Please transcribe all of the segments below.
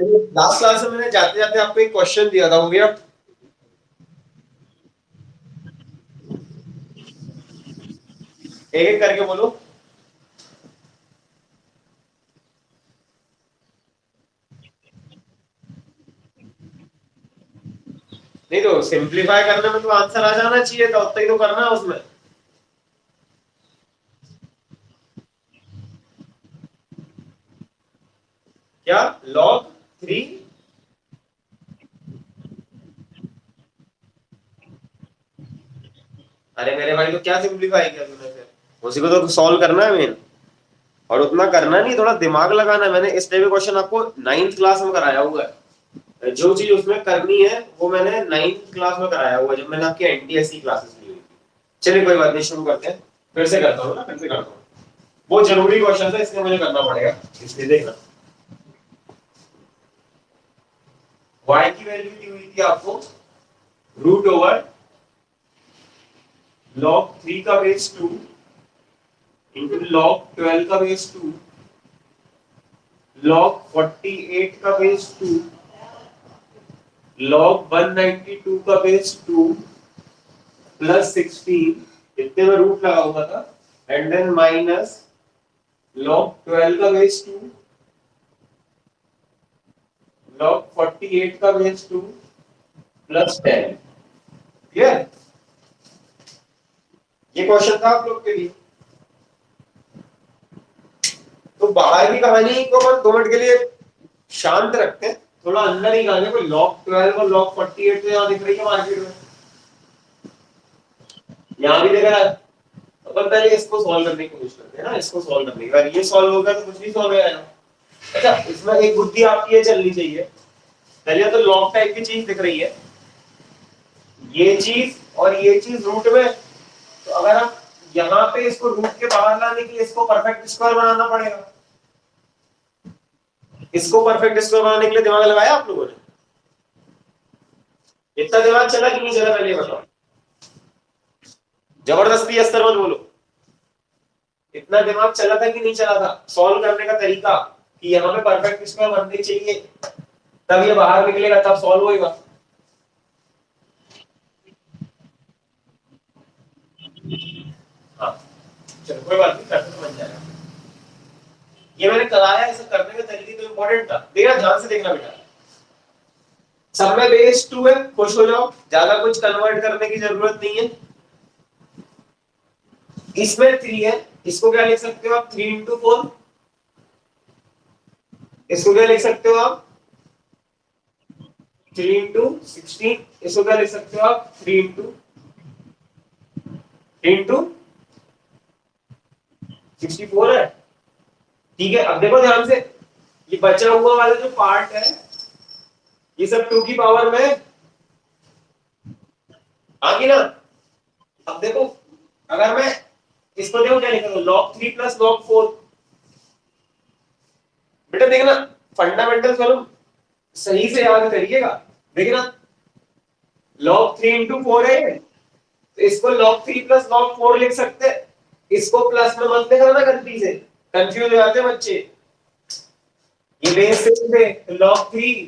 Last class में मैंने जाते जाते आपको एक क्वेश्चन दिया था, हो गया? एक एक करके बोलो। नहीं तो सिंप्लीफाई करने में तो आंसर आ जाना चाहिए था, उतना ही तो करना है उसमें। क्या log 3? अरे मेरे भाई, तो क्या सिंप्लीफाई किया तूने फिर? उसी को तो सॉल्व करना है मेन। और उतना करना नहीं, थोड़ा दिमाग लगाना है। मैंने इस टाइप का क्वेश्चन आपको 9th क्लास में कराया हुआ है। जो चीज उसमें करनी है वो मैंने 9th क्लास में कराया हुआ है, जब मैंने आपकी एनटीएससी क्लासेस ली हुई थी। चलिए कोई बात नहीं, शुरू करते हैं। फिर से करता हूँ ना, फिर से करता हूँ। वो जरूरी क्वेश्चन है, इसलिए मुझे करना पड़ेगा। इसलिए देखना, y की वैल्यू दी हुई थी आपको रूट ओवर log 3 का बेस 2 इंटू log 12 का बेस 2 log 48 का बेस 2 log 192 का बेस 2 प्लस 16, इतने में रूट लगा हुआ था, एंड देन माइनस log 12 का बेस 2 log 48 का बेस 2 प्लस 10। क्लियर? ये क्वेश्चन था आप लोग के लिए। तो बाहर की कहानी को अपन 2 मिनट के लिए शांत रखते हैं, थोड़ा अंदर ही कहानी। कोई log 12 और log 48 तो यहाँ दिख रही है मार्केट में, यहाँ भी दिख रहा है। अपन पहले इसको सॉल्व करने की कोशिश करते हैं ना, इसको सॉल्व करने की। अगर ये सॉल्व होगा तो कुछ भी सॉल्व हो जाएगा। अच्छा, इसमें एक बुद्धि आपकी ये चलनी चाहिए। पहले तो लॉग टाइप की चीज दिख रही है, ये चीज और ये चीज रूट में। तो अगर आप यहाँ पे इसको रूट के बाहर लाने के लिए इसको परफेक्ट स्क्वायर बनाना पड़ेगा। इसको परफेक्ट स्क्वायर बनाने के लिए दिमाग लगाया आप लोगों ने? इतना दिमाग चला कि नहीं चला, पहले बताओ। जबरदस्ती अस्तर मत बोलो। इतना दिमाग चला था कि नहीं चला था सॉल्व करने का तरीका, कि यहाँ पे परफेक्ट स्क्वायर बननी चाहिए, तब ये बाहर निकलेगा, तब सॉल्व होएगा। हाँ चलो कोई बात नहीं, करते तो बन जाएगा। ये मैंने कराया, ऐसा करने का तरीका तो इंपॉर्टेंट था। देखना, ध्यान से देखना बेटा। सब में बेस 2 है, खुश हो जाओ, ज्यादा कुछ कन्वर्ट करने की जरूरत नहीं है। इसमें 3 है, इसको क्या लिख सकते हो आप? 3 इंटू 4। इसको क्या लिख सकते हो आप? 3 इंटू 16। इसको क्या लिख सकते हो आप? 3 इंटू 64 है। ठीक है, अब देखो ध्यान से, ये बचा हुआ वाला जो पार्ट है, ये सब 2 की पावर में आ गई ना। अब देखो, अगर मैं इसको देखो क्या लिखा था, log 3 प्लस log 4। बेटा देखना, फंडामेंटल कॉलम सही से याद करिएगा। देखना, log 3 इंटू 4 है, तो इसको log 3 प्लस log 4 लिख सकते हैं। इसको प्लस में मत लिखना ना गलती से, कंफ्यूज हो जाते हैं बच्चे। ये बेस से log 3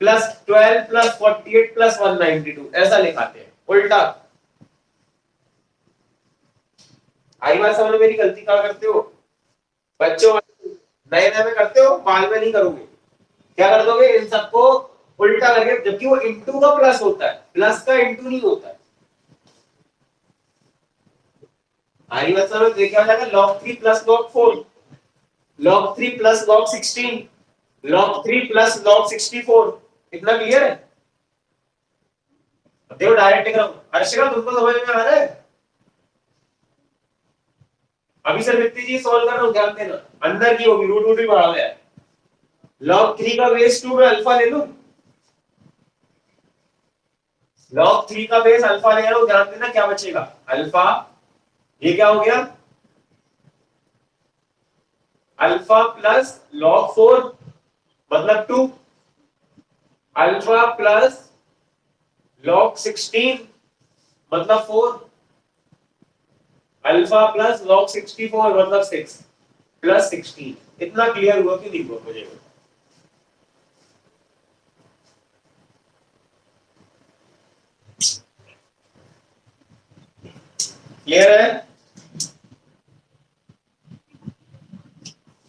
प्लस 12 प्लस 48 प्लस 192 ऐसा लिखाते हैं, उल्टा। आई बात समझ में? मेरी गलती कहाँ करते हो बच्चों? नए नए में करते हो, बाद में नहीं करोगे। क्या कर दोगे? इन सबको उल्टा करके, जबकि वो इंटू का प्लस होता है, प्लस का इंटू नहीं होता है। आई बात समझ में? क्या हो जाएगा? log 3 plus log 4, log 3 plus log 16, log 3 plus log 64। इतना क्लियर है? देखो डायरेक्ट लिख रहा हूं। अर्शिका तुमको समझ में आ रहा है? अभी सर इतनी चीज सॉल्व कर रहा हूं, ध्यान देना। अंदर की होगी, रूट रूट भी बढ़ा हुआ है। log 3 का बेस 2 में अल्फा ले लूं, log 3 का बेस अल्फा ले रहा हूं, ध्यान देना क्या बचेगा? अल्फा। ये क्या हो गया? अल्फा प्लस log 4 मतलब 2, अल्फा प्लस log 16 मतलब 4, अल्फा प्लस log 64 मतलब 6 प्लस 16। इतना क्लियर हुआ कि नहीं हुआ मुझे? क्लियर है?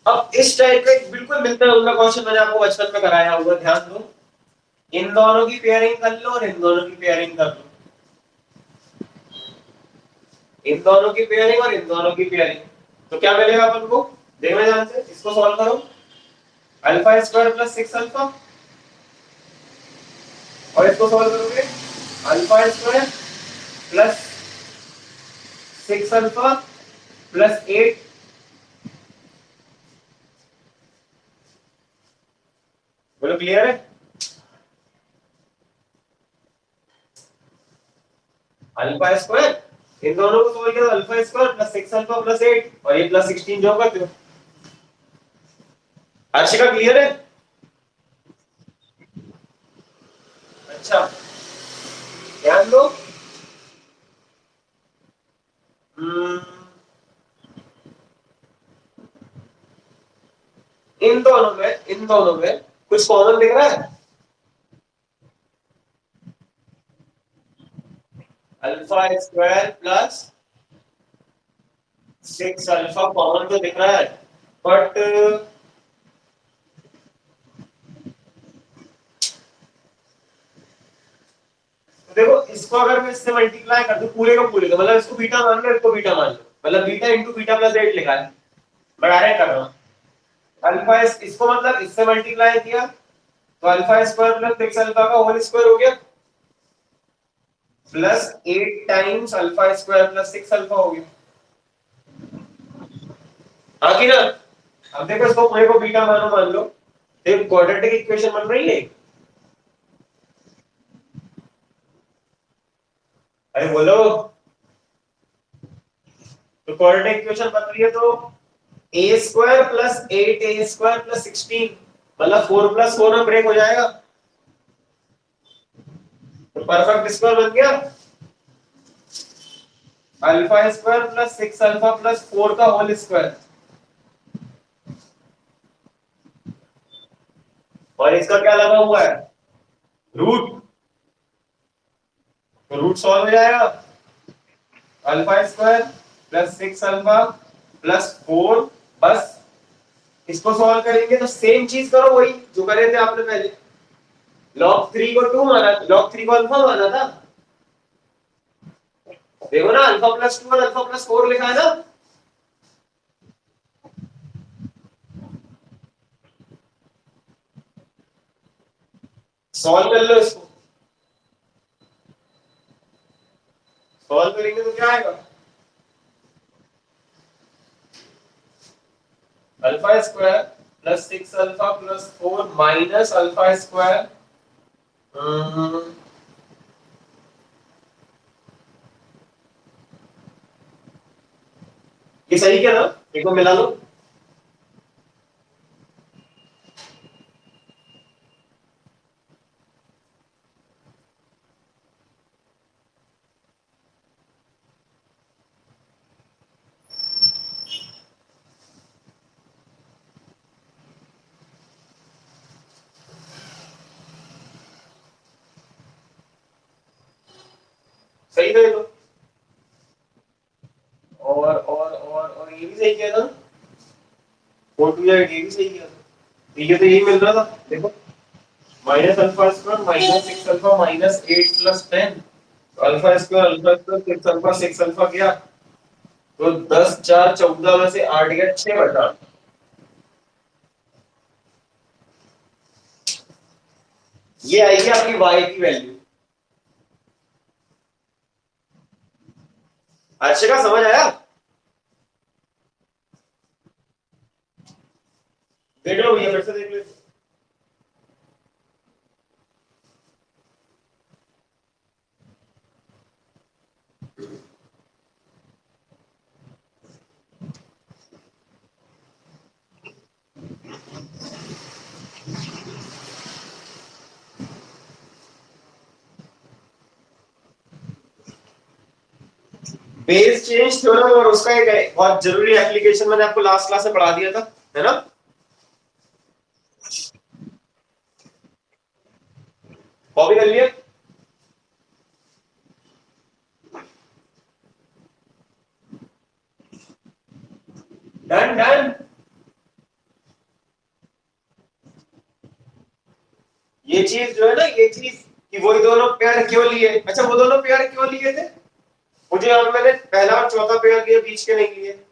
अब इस टाइप का एक बिल्कुल मिलता जुलता क्वेश्चन मैंने आपको बचपन में कराया हुआ, ध्यान दो। इन दोनों की पेयरिंग कर लो और इन दोनों की पेयरिंग कर लो, इन दोनों की पेयरिंग और इन दोनों की पेयरिंग, तो क्या मिलेगा अपन को? देखना ध्यान से, इसको सॉल्व करो। अल्फा स्क्वायर प्लस 6 अल्फा, और इसको सॉल्व करोगे alpha square plus 6 alpha plus 8। बोलो क्लियर है? अल्फा स्क्वायर, इन दोनों को सॉल्व किया तो alpha square plus 6 alpha plus 8, और ये प्लस 16 जो करते हो। अर्शिका क्लियर है? अच्छा, ध्यान दो। हम्म, इन दोनों में कुछ कॉमन दिख रहा है? Alpha square plus 6 alpha common तो दिख रहा है, बट देखो, इसको अगर मैं इससे मल्टीप्लाई कर दूं पूरे को पूरे, तो मतलब इसको बीटा मान लो, इसको बीटा मान लो, मतलब बीटा इंटू बीटा प्लस 8 लिखा है, मैं डायरेक्ट कर रहा हूँ। अल्फा इसको मतलब इससे मल्टीप्लाई किया तो अल्फा स्क्वायर प्लस 6 अल्फा का होल स्क्वायर हो गया, plus 8 times alpha square plus 6 alpha हो गया। हाँ कि ना? अब देखो, इसको पूरे को बीटा मानो, मान लो, देखो क्वाड्रेटिक इक्वेशन बन रही है। अरे बोलो, तो क्वाड्रेटिक इक्वेशन बन रही है तो ए स्क्वायर प्लस 8 ए स्क्वायर प्लस 16, मतलब 4 प्लस 4 में ब्रेक हो जाएगा, तो परफेक्ट स्क्वायर बन गया। Alpha square plus 6 alpha plus 4 का होल स्क्वायर, और इसका क्या लगा हुआ है? रूट, तो रूट सॉल्व हो जाएगा। Alpha square plus 6 alpha plus 4, बस इसको सॉल्व करेंगे तो सेम चीज करो, वही जो करे थे आपने पहले। log 3 को 2 माना, log 3 को अल्फा माना था, देखो ना, अल्फा प्लस 2 और अल्फा प्लस 4 लिखा है ना। सॉल्व कर लो इसको, सॉल्व करेंगे तो क्या आएगा? Alpha square plus 6 alpha plus 4 minus alpha square, ये सही क्या ना? एक को मिला लो। सही था ये तो, और ये भी सही किया था, 4 टू 8 ये भी सही किया था, ठीक है, तो यही मिल रहा था देखो, minus alpha square minus 6 alpha minus 8 plus 10, alpha square 6 alpha 6 alpha किया तो 10 4 14 में से 8 गया, 6 बचा। ये आएगी आपकी y की वैल्यू। अर्शिका समझ आया? देख लो भैया, फिर से देख लो। बेस चेंज थ्योरम और उसका एक बहुत जरूरी एप्लीकेशन मैंने आपको लास्ट क्लास में पढ़ा दिया था, है ना? कॉपी कर लिया? Done done. ये चीज जो है ना, ये चीज कि वही दोनों पेयर क्यों लिए, अच्छा वो दोनों पेयर क्यों लिए थे, मुझे अब मैंने पहला और चौथा पेयर लिया, बीच के नहीं लिए।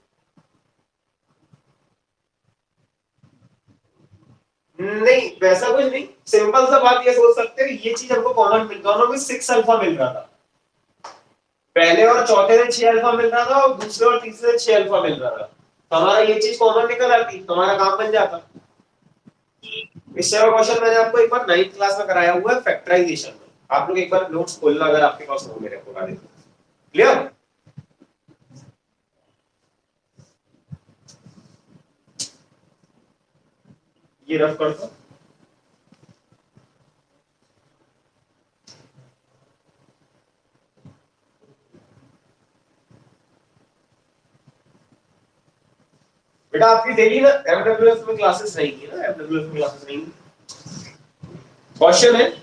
नहीं वैसा कुछ नहीं, सिंपल सा बात ये सोच सकते हो, ये चीज हमको कॉमन मिल, दोनों में 6 अल्फा मिल रहा था, पहले और चौथे से 6 अल्फा मिल रहा था और दूसरे और तीसरे से 6 अल्फा मिल रहा था, तो हमारा ये चीज कॉमन निकल आती, हमारा काम बन जाता। इससे और क्वेश्चन मैंने आपको एक बार 9th क्लास में कराया हुआ है फैक्टराइजेशन में, आप लोग एक बार नोट्स खोलना अगर आपके पास हो मेरे को। क्लियर? ये रफ कर दो। बेटा आपकी डेली ना एमडब्ल्यूएफ में क्लासेस रहेंगी ना, एमडब्ल्यूएफ में क्लासेस रहेंगी। क्वेश्चन है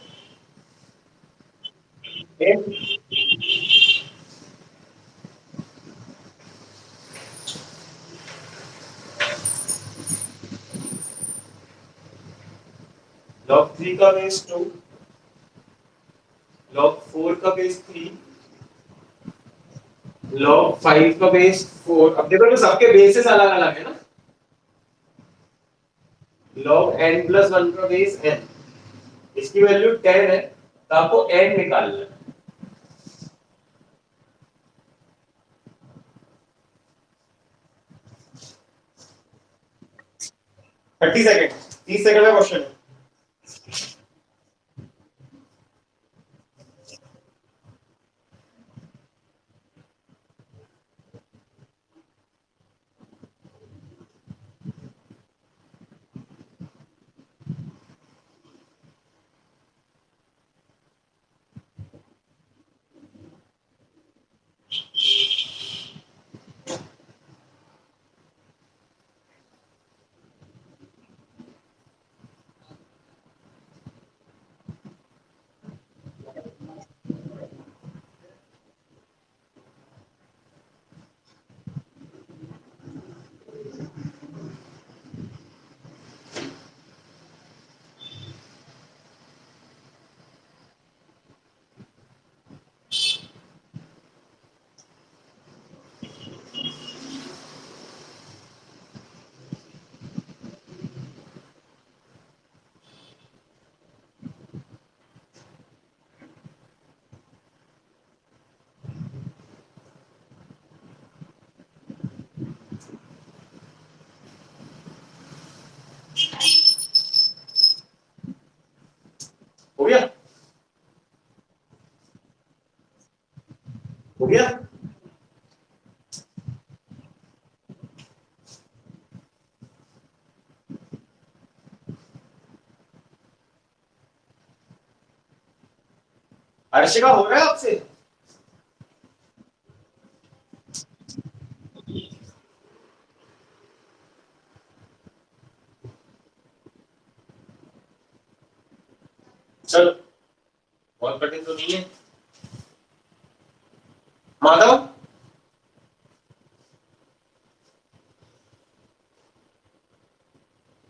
log 3 का बेस 2, log 4 का बेस 3, log 5 का बेस 4। अब देखो तो सबके बेसिस अलग अलग है ना, log n प्लस 1 का बेस n, इसकी वैल्यू 10 है, तो आपको n निकालना है। 30 सेकंड, 30 सेकंड का क्वेश्चन है। हो गया? हो गया? अर्शिका हो रहा है आपसे? चलो बहुत कठिन तो नहीं है। माधव,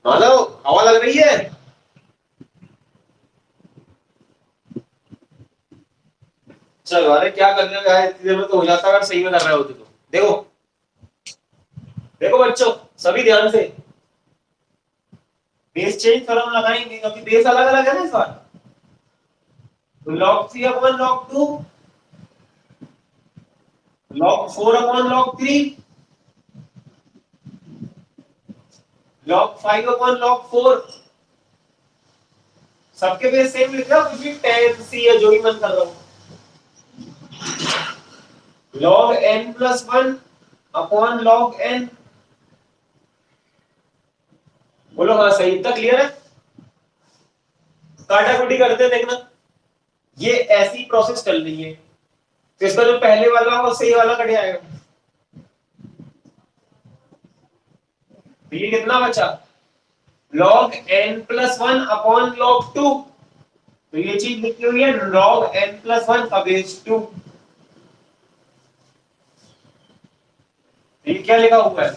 माधव हवा लग रही है? चल अरे क्या कर रहे हो यार, इतनी देर में तो हो जाता अगर सही में कर रहे होते तो। देखो देखो बच्चों, सभी ध्यान से बेस चेंज थ्योरम लगाएंगे क्योंकि बेस अलग अलग है ना इस बार। तो log 3 upon log 2, log 4 upon log 3, log 5 upon log 4, सबके बेस सेम लिख रहा हूं, कुछ भी 10 c या जो भी मन कर रहा हूं। log n plus 1 upon log n, बोलो हाँ सही, इतना क्लियर है? काटाकुटी करते देखना, ये ऐसी प्रोसेस चल रही है, तो इसका जो पहले वाला हो सही वाला कट जाएगा। तो ये कितना बचा, log n plus 1 upon log 2, तो ये चीज लिखी हुई है log n प्लस 1 का बेस 2। ये क्या लिखा हुआ है,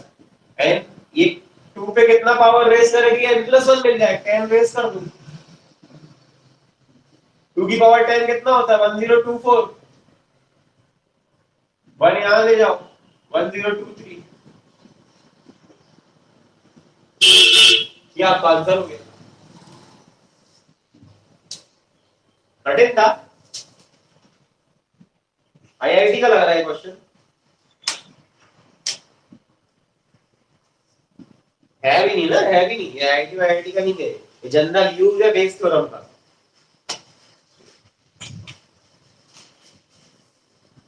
एन, ये 2 पे कितना पावर रेस करेगी, n+1 मिल जाए, 10 रेस कर दूं, 2 की पावर 10 कितना होता है, 1024, 1 यहां ले जाओ, 1023, ये आपका आंसर हो गया। कठिन था, आईआईटी का लग रहा है क्वेश्चन, है भी नहीं ना, है भी नहीं, आईआईटी आईआईटी का नहीं है, जनरल यूज है बेस थ्योरम का,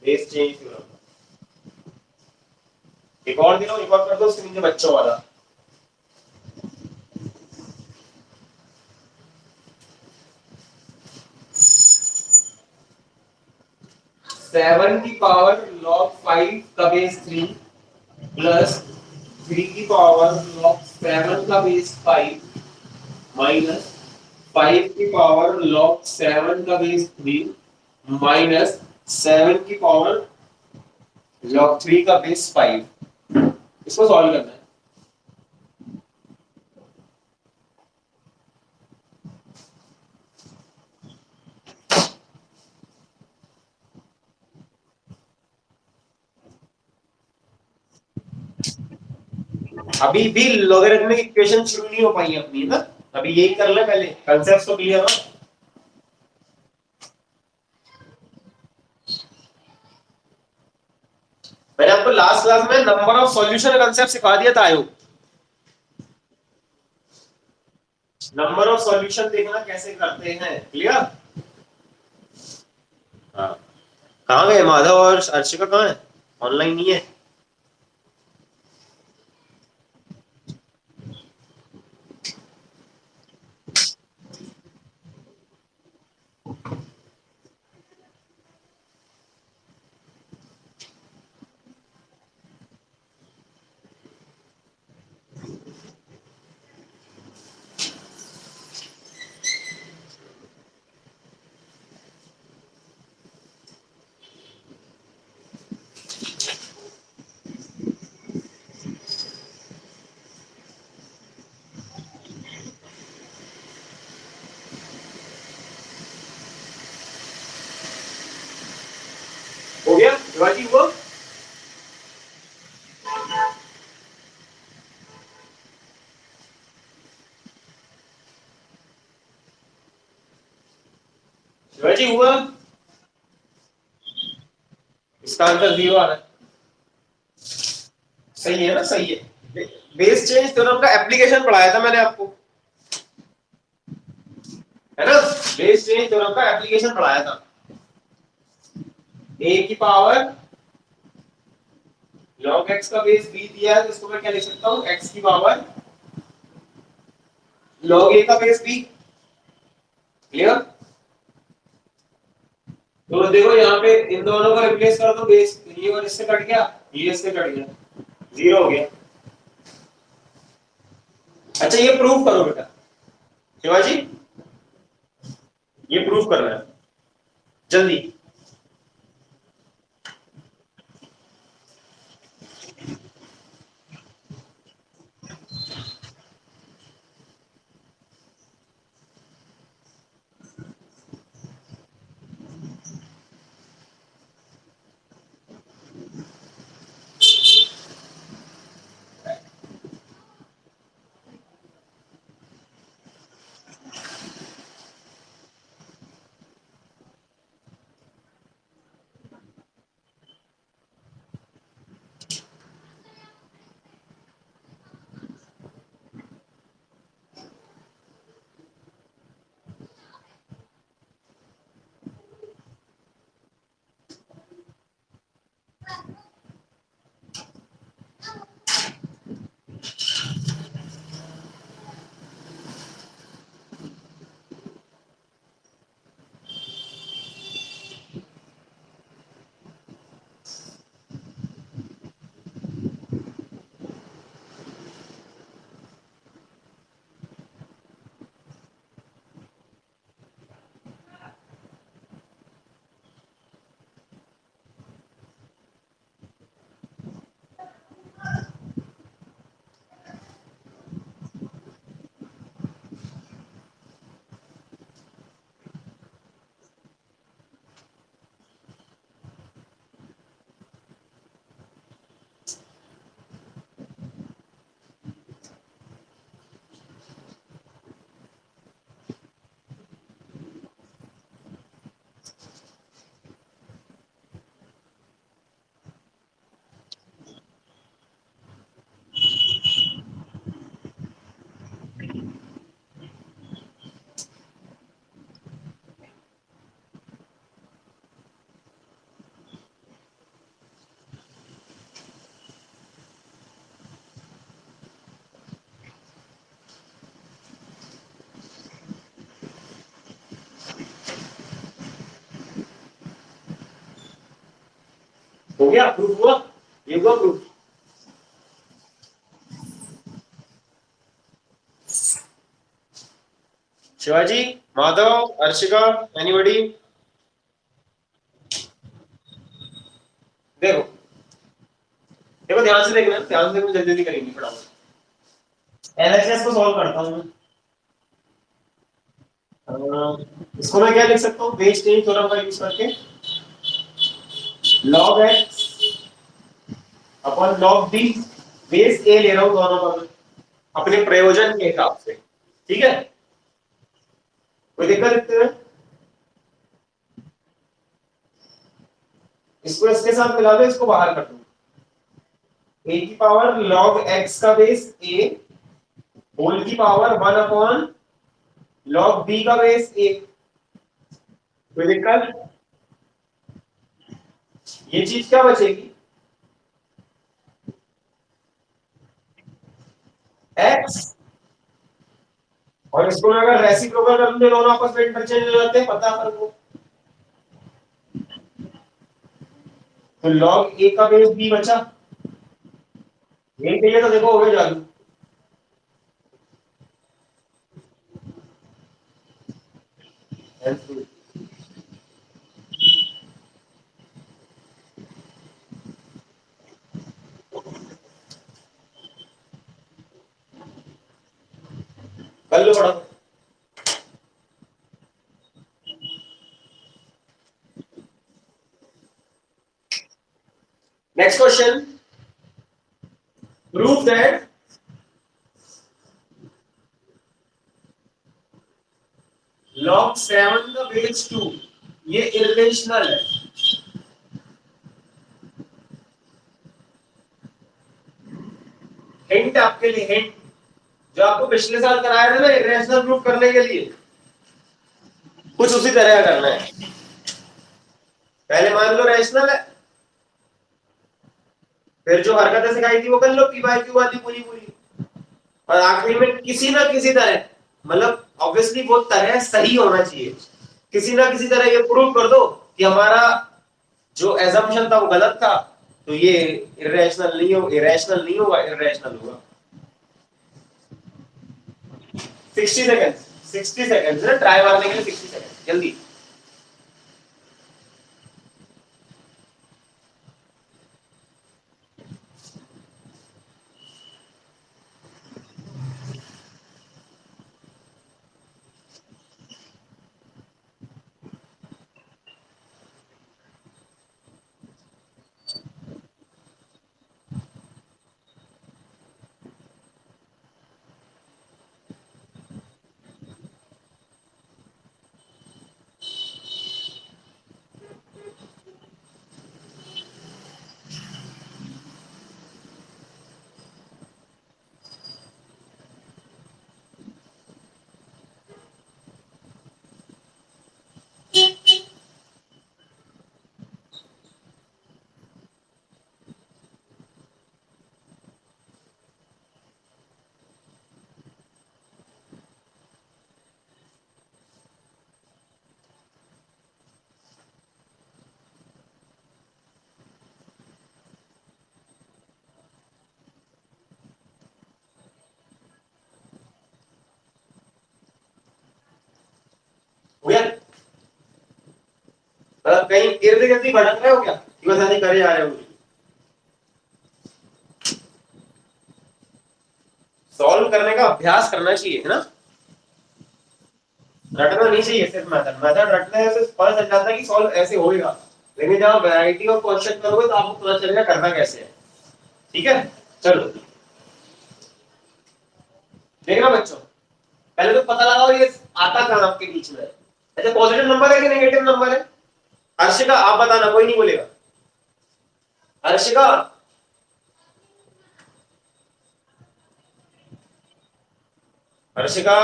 बेस चेंज थ्योरम। एक और दिनों एक और कर दो स्क्रीन के बच्चों वाला। 7 की पावर log 5 का बेस 3 प्लस 3 की पावर log 7 का बेस 5 माइनस 5 की पावर log 7 का बेस 3 माइनस 7 की पावर log 3 का बेस 5। इसको सॉल्व करना है। अभी भी लॉगरिथमिक इक्वेशन शुरू नहीं हो पाई अपनी ना, अभी यही कर ले, पहले कांसेप्ट तो क्लियर हो। मैंने आपको लास्ट क्लास में नंबर ऑफ सॉल्यूशन कांसेप्ट सिखा दिया था, आयो नंबर ऑफ सॉल्यूशन देखना कैसे करते हैं, क्लियर। हाँ, कहाँ गए माधव और अर्शिका, कहाँ है, ऑनलाइन नहीं है। हो गया शिवाजी, हुआ। शिवाजी हुआ, इसका आंसर 0 आ रहा है। सही है ना, सही है। बेस चेंज थ्योरम का एप्लीकेशन पढ़ाया था मैंने आपको, है ना, बेस चेंज थ्योरम का एप्लीकेशन पढ़ाया था। a की पावर log x का बेस b दिया है, तो इसको मैं क्या लिख सकता हूँ, x की पावर log a का बेस b, क्लियर। तो देखो यहाँ पे इन दोनों को रिप्लेस कर दो, बेस ये और इससे कट गया, ये इससे कट गया, 0 हो गया। अच्छा ये प्रूफ करो बेटा शिवाजी, ये प्रूफ करना है जल्दी। हो गया, प्रूफ हुआ, ये हुआ प्रूफ। शिवाजी, माधव, अर्शिका, एनीबॉडी? देखो देखो ध्यान से देखना, ध्यान से, जल्दी जल्दी करेंगे फटाफट। एलएचएस को सॉल्व करता हूं इसको मैं क्या लिख सकता हूँ बेस चेंज थ्योरम का यूज करके, log x upon log b, base a ले रहा हूं दोनों का अपने प्रयोजन के हिसाब से, ठीक है? कोई दिक्कत लिखते हैं? इसको इसके साथ मिला दो, इसको बाहर कर दो। a की पावर log x का बेस a होल की पावर 1 अपॉन log b का बेस a। कोई दिक्कत? ये चीज क्या बचेगी? x, और इसको मैं अगर रेसिप्रोकल कर दूं, दोनों आपस में इंटरचेंज हो जाते हैं, पता है को। तो log a का बेस b बचा, यही चाहिए तो देखो हो गया जादू। कर लो बड़ा। Next question, prove that log 7 का बेस 2 ये इर्रेशनल है। हिंट आपके लिए, हिंट जो आपको पिछले साल कराया था ना इर्रेशनल प्रूफ करने के लिए, कुछ उसी तरह करना है। पहले मान लो रैशनल है, फिर जो हरकतें सिखाई थी वो कर लो पी बाई क्यू वाली पूरी पूरी, और आखिरी में किसी ना किसी तरह, मतलब ऑब्वियसली वो तरह सही होना चाहिए, किसी ना किसी तरह ये प्रूव कर दो कि हमारा जो एजम्पशन था वो गलत था, तो ये इरेशनल नहीं होगा, इरेशनल होगा। 60 सेकंड, 60 सेकंड ना ट्राई मारने के लिए, 60 सेकंड जल्दी। हो गया? मतलब कहीं इर्द गिर्द भटक रहे हो क्या, कि बस ऐसे करे जा रहे हो? सॉल्व करने का अभ्यास करना चाहिए, है ना? रटना नहीं चाहिए सिर्फ मेथड, मेथड रटने से पता चल जाता है कि सॉल्व ऐसे होएगा, लेकिन जब वैरायटी ऑफ क्वेश्चन करोगे तो आपको पता चलेगा करना कैसे है। ठीक है, चलो देखना बच्चों, पहले तो पता लगाओ ये आता कहां आपके बीच में है। अच्छा, पॉजिटिव नंबर है कि नेगेटिव नंबर है? हर्षिका आप बताना, कोई नहीं बोलेगा। हर्षिका, हर्षिका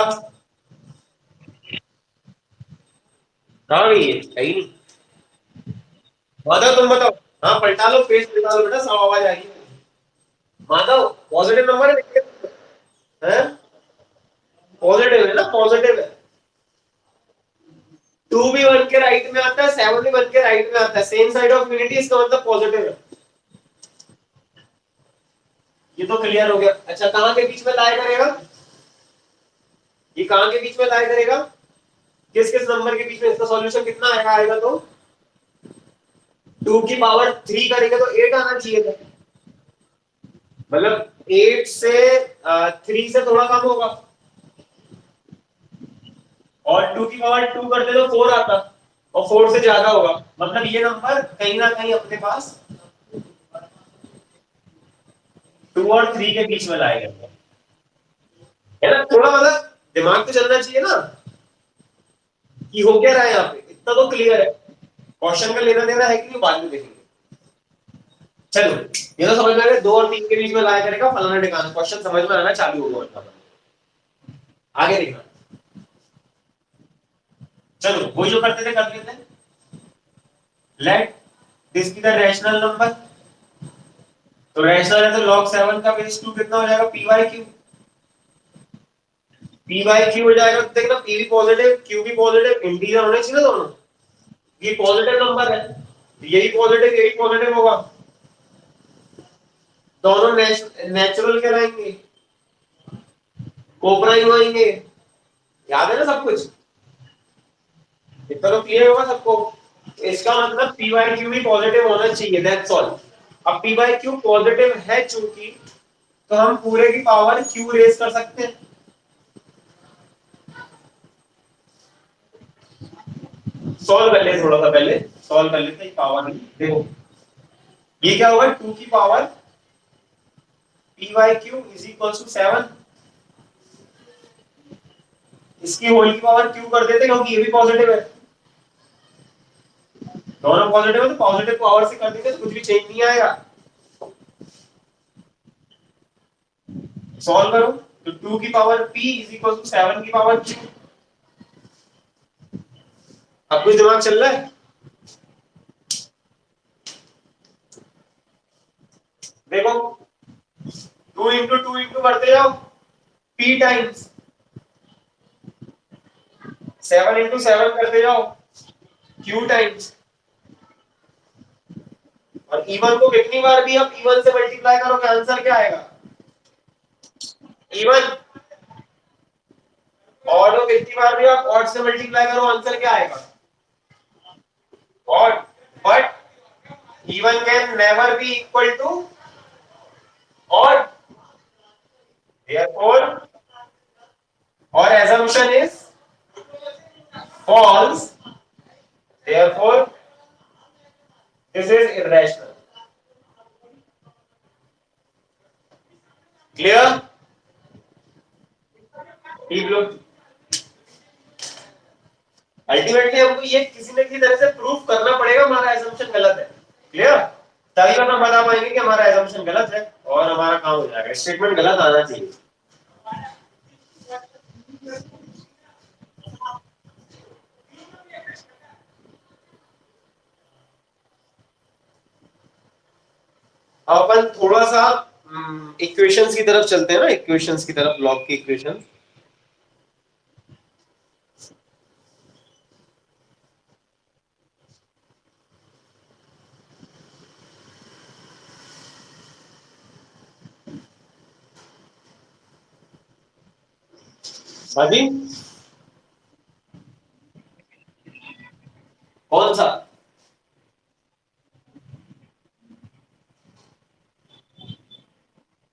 कहाँ गई है ही नहीं। माधव तुम बताओ, हाँ पलटा लो, पेज पलटा लो बेटा, सब आवाज आ रही है। माधव पॉजिटिव नंबर है नेगेटिव है? पॉजिटिव है ना, पॉजिटिव है। 2 भी 1 के राइट में आता है, 7 भी 1 के राइट में आता है, सेम साइड ऑफ यूनिटी, इसका मतलब पॉजिटिव है। ये तो क्लियर हो गया। अच्छा कहां के बीच में लाई करेगा, ये कहां के बीच में लाई करेगा, किस किस नंबर के बीच में, इसका सॉल्यूशन कितना आएगा तो 2 की पावर 3 करेंगे तो 8 आना चाहिए था, मतलब 8 से 3 से थोड़ा कम होगा, और 2 की पावर 2 करते तो 4 आता, और 4 से ज्यादा होगा, मतलब ये नंबर कहीं ना कहीं अपने पास 2 और 3 के बीच में लाएगा, है ना। थोड़ा मतलब दिमाग तो चलना चाहिए ना कि हो क्या रहा है यहाँ पे, इतना तो क्लियर है। क्वेश्चन का लेना देना है कि नहीं बाद में देखेंगे। चलो ये तो समझ में आ गया, 2 और 3 के बीच में लाया करेगा फलाना ठिकाना, क्वेश्चन समझ में आना चालू होगा मतलब। आगे देखना, चलो वही जो करते थे कर लेते हैं। Let this be the rational number, तो रैशनल है तो log 7 का बेस 2 कितना हो जाएगा, p by Q, p by Q हो जाएगा। तो देखना p भी पॉजिटिव q भी पॉजिटिव, इंटीजर होने चाहिए ना दोनों, ये पॉजिटिव नंबर है, यही पॉजिटिव होगा, दोनों नेचुरल कहलाएंगे, कोप्राइम होंगे, याद है ना सब कुछ, इतना तो क्लियर होगा सबको। इसका मतलब p बाई क्यू भी पॉजिटिव होना चाहिए, दैट्स ऑल। अब p बाई क्यू पॉजिटिव है चूंकि, तो हम पूरे की पावर q रेज कर सकते हैं। सॉल्व कर ले, थोड़ा सा पहले सॉल्व कर लेते हैं, पावर नहीं देखो, ये क्या होगा 2 की power p by q is equal to 7, इसकी होल की पावर q कर देते क्योंकि ये भी पॉजिटिव है, दोनों पॉजिटिव है तो पॉजिटिव पावर से कर देंगे तो कुछ भी चेंज नहीं आएगा। सॉल्व करो तो 2 की power p is equal to 7 की पावर q। अब कुछ दिमाग चल रहा है, देखो 2 इंटू 2 इंटू करते जाओ p टाइम्स, 7 इंटू 7 करते जाओ q टाइम्स, और इवन को कितनी बार भी आप इवन से मल्टीप्लाई करोगे आंसर क्या आएगा, इवन, ऑड को कितनी बार भी आप ऑड से मल्टीप्लाई करो आंसर क्या आएगा, odd, but even can never be equal to odd, therefore our assumption is false, therefore this is irrational। Clear, ठीक लोग, अल्टीमेटली हमको ये किसी न किसी तरह से प्रूफ करना पड़ेगा हमारा assumption गलत है, क्लियर, तभी हम बता पाएंगे कि हमारा assumption गलत है और हमारा काम हो जाएगा, स्टेटमेंट गलत आना चाहिए। अपन थोड़ा सा इक्वेशंस की तरफ चलते हैं ना, इक्वेशंस की तरफ, लॉग की इक्वेशन। हाँ जी, कौन सा,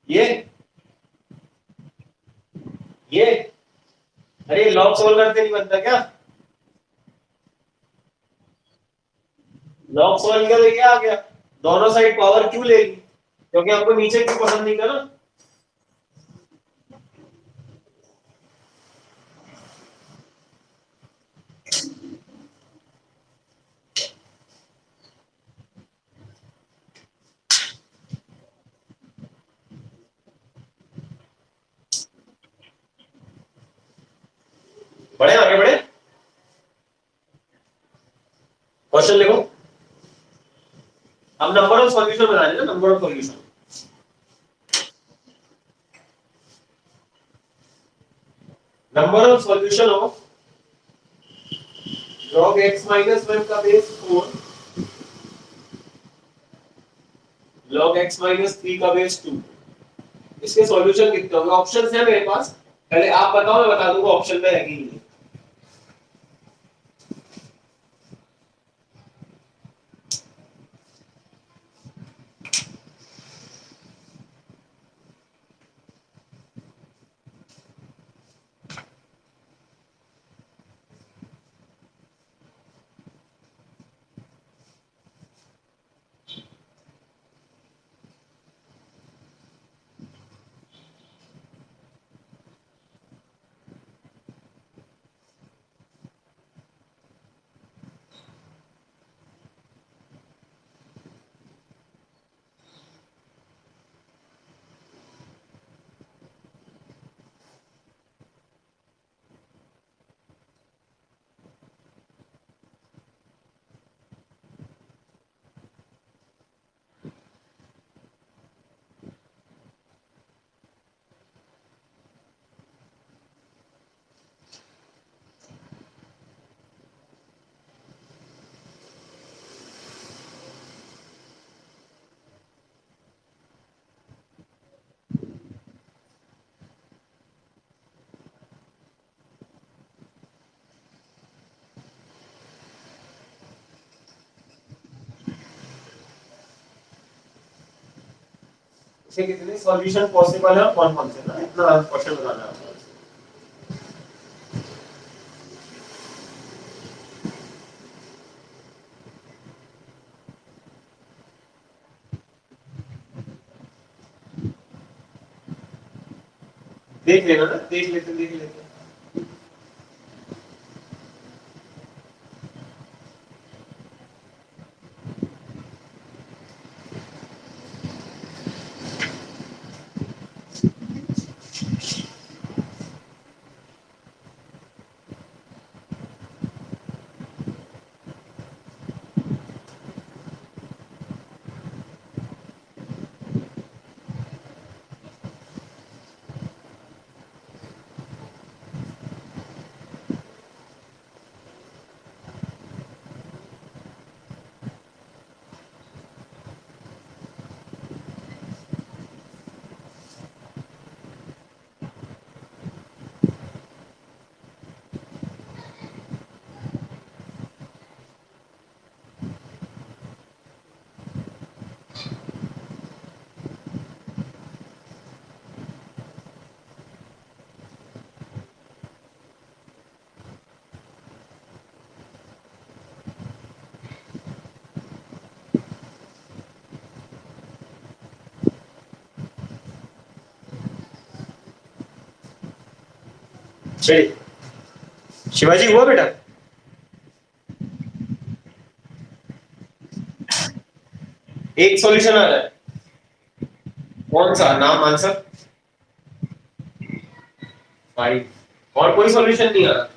ये अरे लॉग सोल्व करते नहीं बनता क्या, लॉग सोल्व किया तो ये आ गया, दोनों साइड पावर क्यों लेगी, क्योंकि हमको नीचे क्यों पसंद नहीं करा। बढ़े आगे बढ़े, क्वेश्चन लिखो, अब नंबर ऑफ सॉल्यूशन बना लेना, number of solution, number of solution of log x minus 1 का बेस 4, log x माइनस 3 का बेस 2, इसके सॉल्यूशन कितने होंगे? ऑप्शंस है मेरे पास, पहले आप बताओ, मैं बता दूंगा ऑप्शन में है कि नहीं। इसे कितने सॉल्यूशन पॉसिबल है, कौन कौन से, ना इतना क्वेश्चन बनाना है। देख लेना ना, देख लेते। चलिए शिवाजी, हुआ बेटा? एक सॉल्यूशन आ रहा है, कौन सा नाम, आंसर? 5। और कोई सॉल्यूशन नहीं आ रहा?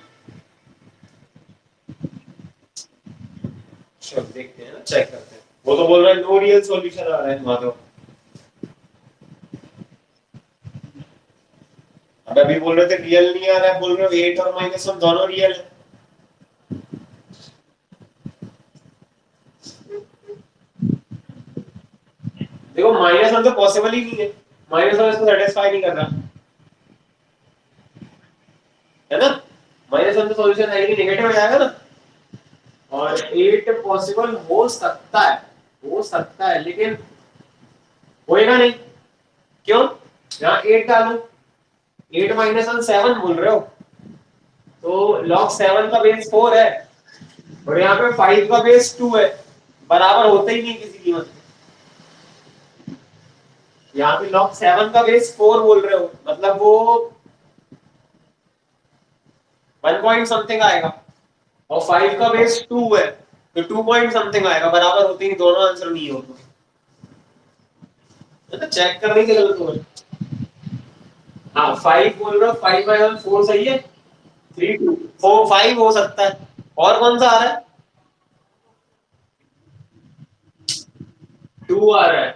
चलो देखते हैं ना, चेक करते हैं। वो तो बोल रहा है नो रियल सॉल्यूशन आ रहा है माधव। अब अभी बोल रहे थे रियल नहीं आ रहा है, बोल रहे हो 8 और -1 दोनों रियल है। देखो -1 तो पॉसिबल ही नहीं है, -1 इसको सेटिस्फाई नहीं कर रहा है ना। -1 तो सॉल्यूशन है ही, नेगेटिव हो जाएगा ना। और 8 पॉसिबल हो सकता है लेकिन होएगा नहीं। क्यों? यहाँ 8 डालो, 8 -1 7 बोल रहे हो, तो log 7 का बेस 4 है और यहाँ पे 5 का बेस 2 है, बराबर होते ही नहीं किसी कीमत पे। यहाँ पे log 7 का बेस 4 बोल रहे हो, मतलब वो 1 पॉइंट समथिंग आएगा, और 5 का बेस 2 है तो 2 पॉइंट समथिंग आएगा, बराबर होते ही दोनों आंसर नहीं होगा। तो चेक करने की जरूरत है। हाँ 5 बोल रहे हो, 5/1 4 सही है, 3 2 4 5 हो सकता है। और कौन सा आ रहा है? 2 आ रहा है,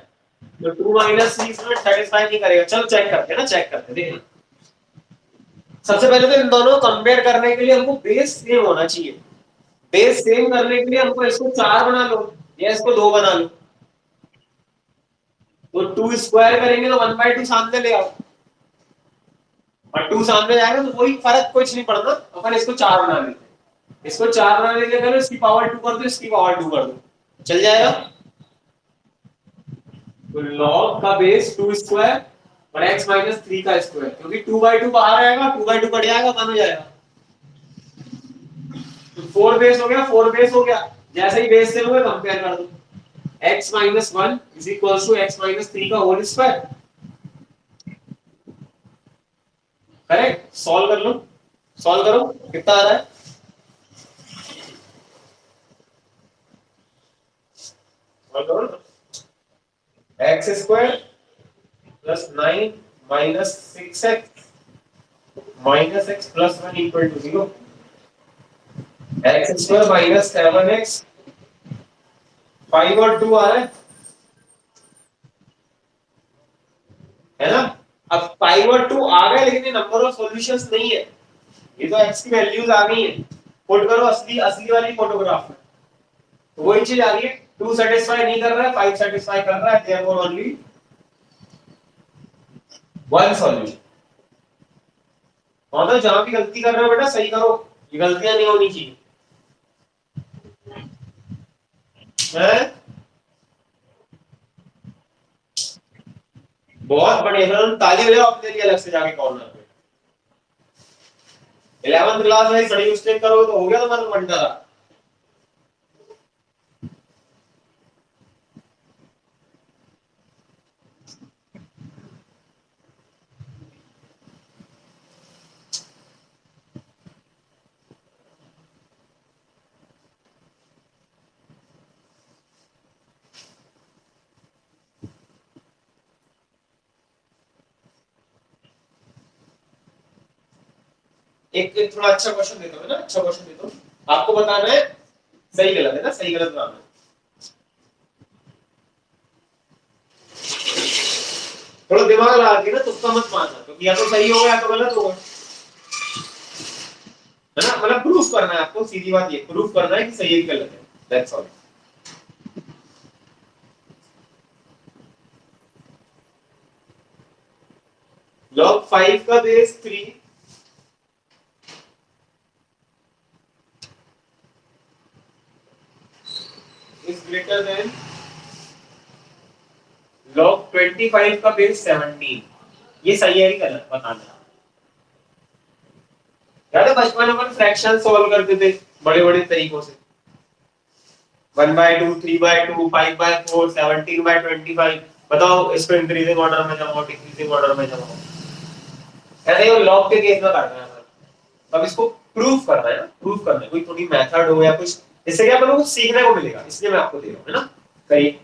तो 2 -3 इसमें सेटिस्फाई नहीं करेगा। चलो चेक करते हैं ना, चेक करते हैं, देखिए सबसे पहले तो इन दोनों कंपेयर करने के लिए हमको बेस सेम होना चाहिए। बेस सेम करने के लिए हमको इसको 4 बना लो या इसको 2 बना लो। तो 2 स्क्वायर करेंगे तो 1/2 सामने ले आओ, और 2 सामने जाएगा तो कोई फर्क कुछ नहीं पड़ता, अपन इसको 4 बना लेते हैं, इसको 4 बना लेते हैं, इसकी पावर 2 कर दो, इसकी पावर 2 कर दो, चल जाएगा। तो log का बेस 2 स्क्वायर और x माइनस 3 का स्क्वायर, क्योंकि 2/2 बाहर आएगा, 2/2 कट जाएगा, 1 हो जाएगा। तो 4 बेस हो गया, 4 बेस हो गया, जैसे ही बेस से हुए कंपेयर कर दो, x minus 1 is equal to x minus 3 का होल स्क्वायर, करेक्ट। सॉल्व कर लो, सॉल्व करो, कितना आ रहा है, सॉल्व करो, x square plus 9 minus 6x minus x plus 1 equal to 0, x square minus 7x, 5 और 2 आ रहा है ना। अब 5 और 2 आ गए, लेकिन ये नंबर ऑफ सॉल्यूशंस नहीं है, ये तो x की वैल्यूज आ गई है, पुट करो असली असली वाली फोटोग्राफ में, तो वही चीज आ रही है, 2 सेटिस्फाई नहीं कर रहा है, 5 सेटिस्फाई कर रहा है, देयरफॉर ओनली वन सॉल्यूशन। और तो जहां भी गलती कर रहे हो बेटा सही करो, ये गलतियां नहीं होनी चाहिए, है? बहुत बढ़िया, ताली बजाओ अपने लिए अलग से जाके कॉर्नर पे। 11th क्लास में बड़ी मिस्टेक करो तो हो गया तुम्हारा मंडरा। एक थोड़ा अच्छा क्वेश्चन देता हूँ ना, अच्छा क्वेश्चन देता हूँ, आपको बताना है सही गलत, है ना, सही गलत बताना है। थोड़ा दिमाग लगा के ना, तुक्का मत मारना, क्योंकि या तो सही होगा या तो गलत होगा, है ना। मतलब प्रूफ करना है आपको, सीधी बात ये प्रूफ करना है कि सही है कि गलत है, दैट्स ऑल। log 5 का base 3 is greater than log 25 का बेस 17, ये सही है कि गलत बताना। याद है बचपन में अपन फ्रैक्शन सॉल्व करते थे बड़े बड़े तरीकों से, 1/2, 3/2, 5/4, 17/25, बताओ इसको इंक्रीजिंग ऑर्डर में जमाओ, डिक्रीजिंग ऑर्डर में जमाओ, ऐसे ही लॉग के केस में करना है। अब इसको प्रूफ करना है ना, प्रूफ करना है, कोई थोड़ी मेथड हो या कुछ, इससे क्या अपन को कुछ सीखने को मिलेगा, इसलिए मैं आपको दे रहा हूं, है ना। करिए,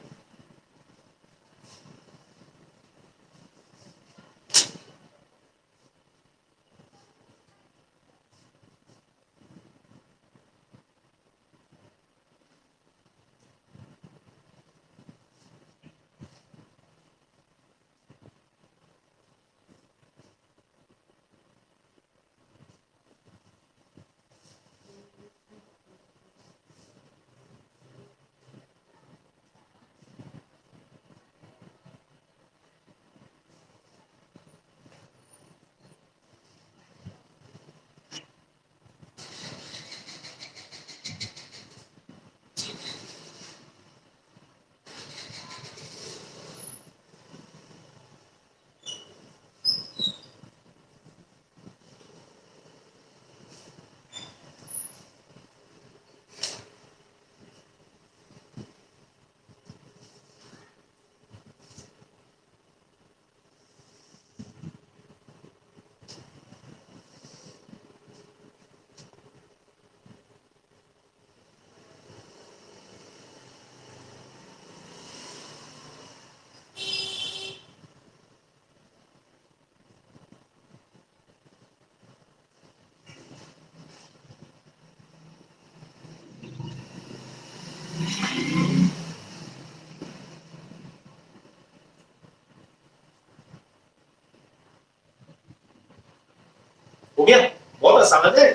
हो गया, बहुत आसान है,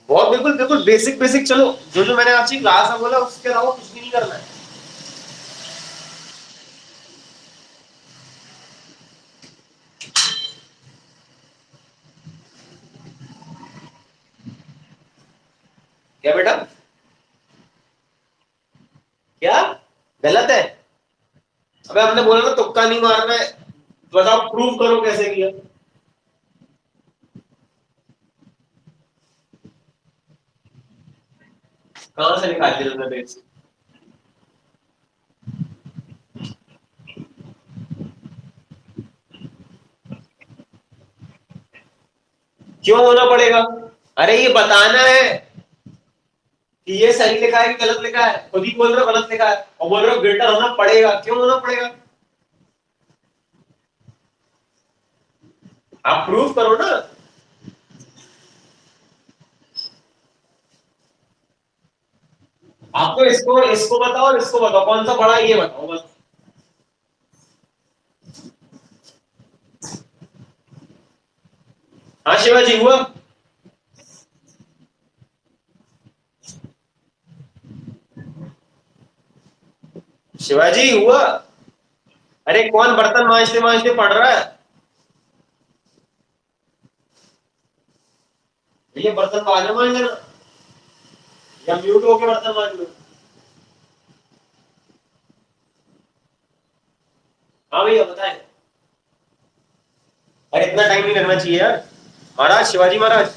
बहुत बिल्कुल बिल्कुल बेसिक बेसिक। चलो जो जो मैंने आपकी क्लास में बोला उसके अलावा कुछ भी नहीं करना है। क्या बेटा? क्या गलत है? अबे हमने बोला ना तुक्का नहीं मारना है। बताओ प्रूव करो कैसे किया। कहां से निकाल दिया तुमने बेस? क्यों होना पड़ेगा? अरे ये बताना है कि ये सही लिखा है कि गलत लिखा है। खुद ही बोल रहे हो गलत लिखा है और बोल रहे हो ग्रेटर होना पड़ेगा। क्यों होना पड़ेगा? आप प्रूव करो ना। आपको इसको इसको बताओ और इसको बताओ कौन सा बड़ा है ये बताओ बस। हाँ शिवाजी हुआ। शिवाजी हुआ। अरे कौन बर्तन मांजते मांजते पढ़ रहा है? ये बर्तन बाद में मांज लेना या म्यूट होके बर्तन मांज लो। हाँ भैया बताएं। अरे इतना टाइम नहीं लगना चाहिए यार। महाराज शिवाजी महाराज।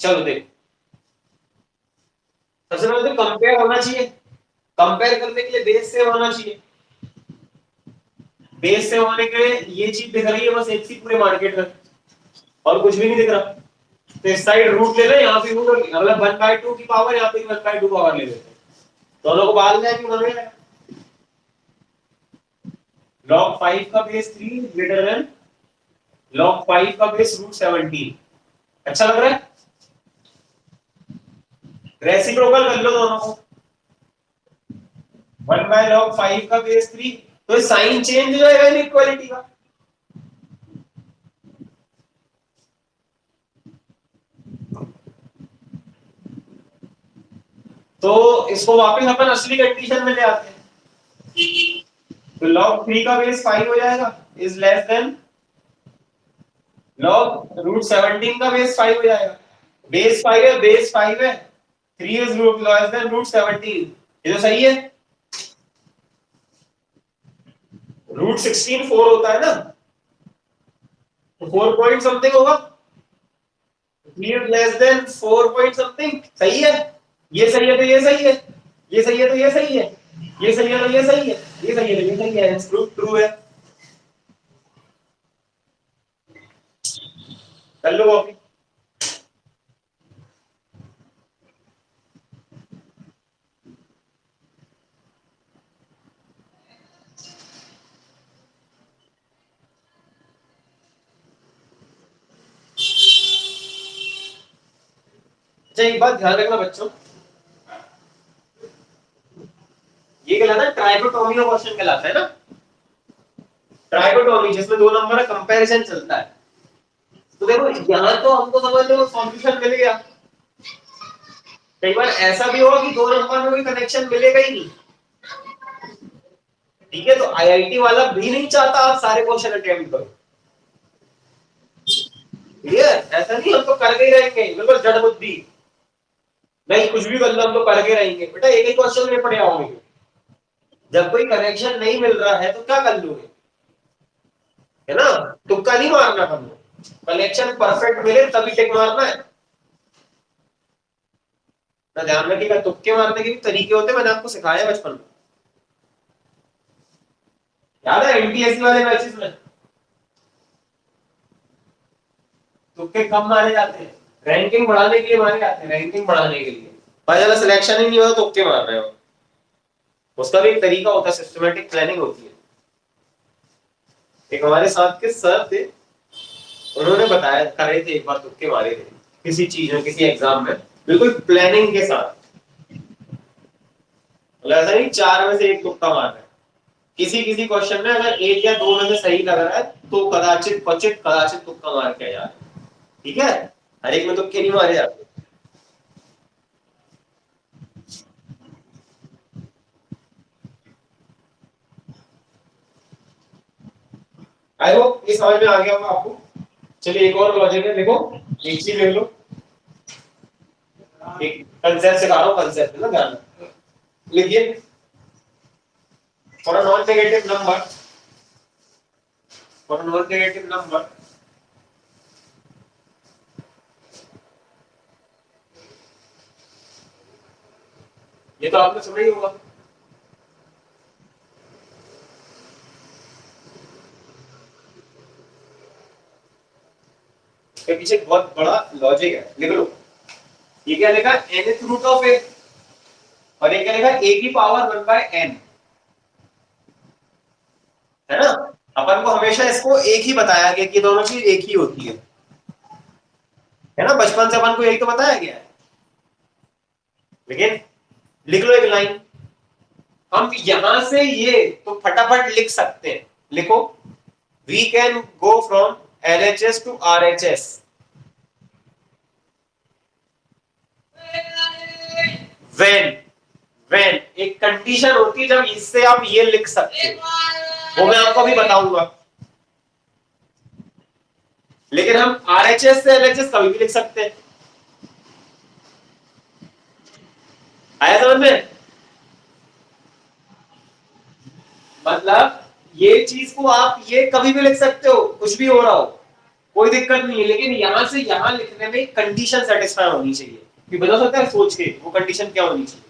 चलो देख। सबसे पहले तो कंपेयर होना चाहिए। कंपेयर करने के लिए बेस से होना चाहिए। बेस से होने के लिए ये चीज दिख रही है बस एक सी पूरे मार्केट में और कुछ भी नहीं दिख रहा। तो इस साइड रूट ले ले यहाँ पे रूट मतलब 1/2 की पावर यहाँ पे 1/2 पावर ले लेते हैं। दोनों को बाहर जाएंगे बन गया। log 5 का बेस 3 ग्रेटर देन log 5 का बेस √17। अच्छा लग रहा है? रेसिप्रोकल कर लो दोनों को। 1/log 5 का बेस 3 तो साइन चेंज हो जाएगा इनइक्वालिटी का। तो इसको वापस अपन असली कंडीशन में ले आते हैं। तो log 3 का बेस 5 हो जाएगा इज लेस देन log √17 का बेस 5 हो जाएगा। बेस 5 है बेस 5 है। 3 इज रूट लेस देन √17। ये तो सही है। √16 4 होता है ना। तो 4 पॉइंट समथिंग होगा। 3 लेस देन 4 पॉइंट समथिंग सही है। ये सही है तो ये सही है। ये सही है तो ये सही है। ये सही है तो ये सही है। ये सही है तो ये सही है। प्रूफ ट्रू है। कर लो कॉपी। अच्छा एक बात ध्यान रखना बच्चों। ये कहलाता है ट्राइकोटोमी का क्वेश्चन कहलाता है ना। ट्राइकोटोमी जिसमें दो नंबर का कंपैरिजन चलता है। तो देखो यहाँ तो हमको समझ लो सॉल्यूशन मिल गया। कई बार ऐसा भी होगा कि दो नंबर में कोई कनेक्शन मिलेगा ही नहीं। ठीक है तो आईआईटी वाला भी नहीं चाहता आप सारे क्वेश्चन अटेम्प्ट करो। क्लियर? ऐसा नहीं हम तो करके ही रहेंगे बिल्कुल जड़ बुद्धि। नहीं कुछ भी कर लो हम तो करके रहेंगे बेटा एक ही क्वेश्चन में पड़े आओगे। जब कोई कनेक्शन नहीं मिल रहा है तो क्या कर लोगे? है ना। तुक्का नहीं मारना हमको। कनेक्शन परफेक्ट मिले तभी टिक मारना है। ना ध्यान रखिएगा तुक्के मारने के भी तरीके होते हैं मैंने आपको सिखाया बचपन में। याद है एनटीएससी वाले बैचेस में तुक्के कम मारे जाते हैं। रैंकिंग बढ़ाने के लिए मारे जाते हैं रैंकिंग बढ़ाने के लिए। भाई ज्यादा सिलेक्शन ही नहीं होता तुक्के मार रहे हो। उसका भी एक तरीका होता है सिस्टमेटिक प्लानिंग होती है। एक हमारे साथ के सर थे। उन्होंने बताया करे थे एक बार तुक्के मारे थे किसी चीज में किसी एग्जाम में बिल्कुल प्लानिंग के साथ। मतलब ऐसा नहीं चार में से एक तुक्का मार रहे हैं। किसी किसी क्वेश्चन में अगर एक या दो में से सही लग रहा है तो कदाचित क्वचित कदाचित तुक्का मार के यार। ठीक है। हर एक में तुक्के नहीं मारे जाते। आई होप ये समझ में आ गया होगा आपको। चलिए एक और लॉजिक है, देखो एक चीज देख लो, एक कंसेप्ट सिखा रहा हूं, कंसेप्ट है ना, ध्यान लिखिए। For a non negative number, for a non negative number ये तो आपने सुना ही होगा। इसके पीछे एक बहुत बड़ा लॉजिक है, लिख लो। ये क्या लिखा, nth रूट ऑफ ए, और ये क्या लिखा, a की पावर 1 बाय n, है ना। अपन को हमेशा इसको एक ही बताया गया कि दोनों चीज एक ही होती है ना, बचपन से अपन को यही तो बताया गया है। लेकिन लिख लो एक लाइन, हम यहां से ये तो फटाफट लिख सकते हैं, लिखो, we can go from LHS to RHS when, when एक कंडीशन होती है जब इससे आप ये लिख सकते हो, वो मैं आपको अभी बताऊंगा। लेकिन हम RHS से LHS कभी भी लिख सकते हैं। आया समझ में? मतलब ये चीज को आप ये कभी भी लिख सकते हो, कुछ भी हो रहा हो, कोई दिक्कत नहीं है, लेकिन यहां से यहां लिखने में कंडीशन सेटिस्फाई होनी चाहिए। कि बता सकता है सोच के वो कंडीशन क्या होनी चाहिए?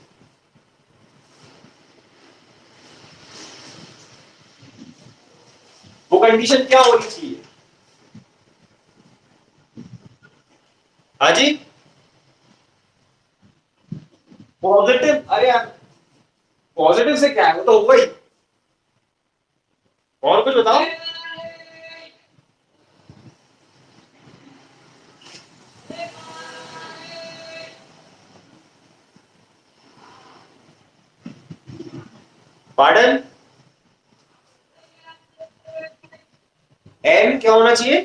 वो कंडीशन क्या होनी चाहिए? हाँ जी, पॉजिटिव, अरे यार पॉजिटिव से क्या है, वो तो होगा ही। और कुछ बताओ। पार्डन, एन क्या होना चाहिए?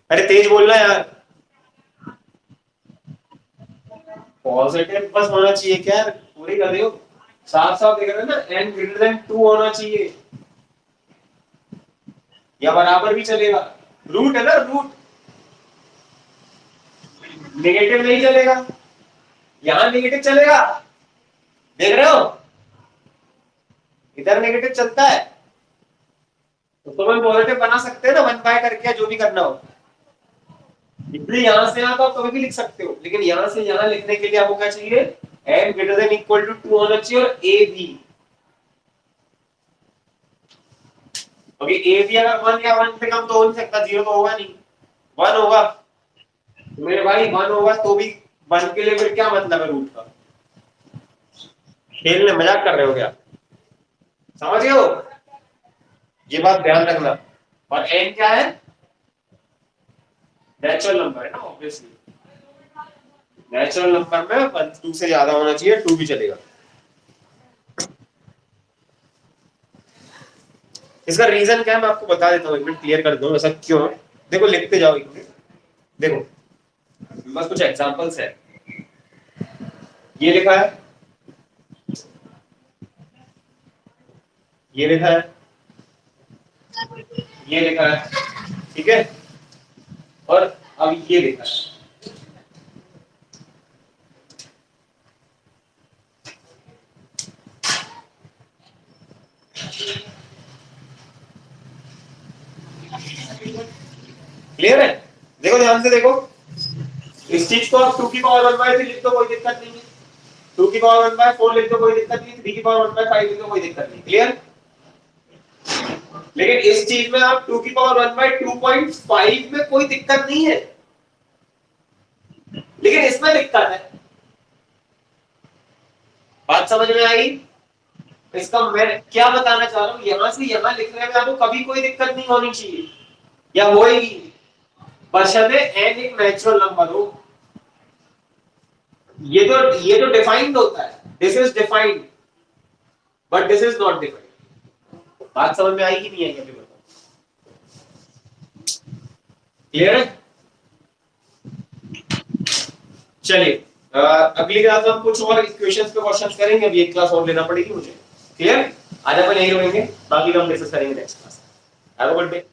अरे तेज बोलना यार। पॉजिटिव बस होना चाहिए क्या यार, पूरी कर रहे हो, साफ साफ देख रहे हो ना, एन ग्रेटर देन 2 होना चाहिए, या बराबर भी चलेगा। रूट है ना, रूट, नेगेटिव नहीं चलेगा, यहां नेगेटिव चलेगा, देख रहे हो, इधर नेगेटिव चलता है, तो मैं पॉजिटिव बना सकते हैं ना, 1 बाय करके, जो भी करना हो। इसलिए यहां से यहां तो आप कभी भी लिख सकते हो, लेकिन यहां से यहां लिखने के लिए आपको क्या चाहिए, n greater than equal to 2 होना चाहिए, और A B, okay, A B अगर 1 या 1 से कम तो हो नहीं सकता, 0 तो होगा नहीं, 1 होगा। तो मेरे भाई 1 होगा तो भी 1 के लिए फिर क्या मतलब है रूट का? खेलने मजाक कर रहे हो क्या? समझ गए हो? ये बात ध्यान रखना। और एन क्या है, नेचुरल नंबर है ना, ऑब्वियसली नेचुरल नंबर में 1 2 से ज्यादा होना चाहिए, 2 भी चलेगा। इसका रीजन क्या है मैं आपको बता देता हूँ, एक मिनट क्लियर कर दूं ऐसा क्यों है। देखो लिखते जाओ एक मिनट, देखो बस कुछ एग्जांपल्स है। ये लिखा है, ये लिखा है, ये लिखा है, ठीक है, और अब ये लिखा है। क्लियर है? देखो ध्यान से देखो, इस चीज को आप 2 की पावर 1 बाय 3 लिख दो, कोई दिक्कत नहीं है, 2 की पावर 1 बाय 4 लिख दो, कोई दिक्कत नहीं, 3 की पावर 1 बाय 5 लिख दो, कोई दिक्कत नहीं। क्लियर? लेकिन इस चीज में आप 2 की पावर 1 बाय 2.5 में कोई दिक्कत नहीं है, लेकिन इसमें दिक्कत है। बात समझ में आई? इसका मैं क्या बताना चाह रहा हूं, यहां से यहां लिखने में आपको कभी कोई दिक्कत नहीं होनी चाहिए, या होएगी, बशर्ते n एक नेचुरल नंबर हो। ये तो डिफाइंड होता है, this is defined, but this is not defined. बात समझ में आई कि नहीं आई अभी बताओ? क्लियर है? चलिए अगली क्लास में हम कुछ और इक्वेशंस पे क्वेश्चंस करेंगे, अभी एक क्लास और लेना पड़ेगी मुझे। क्लियर? आज अपन यही रोएंगे, बाकी हम डिस्कस करेंगे next class. Have a good day.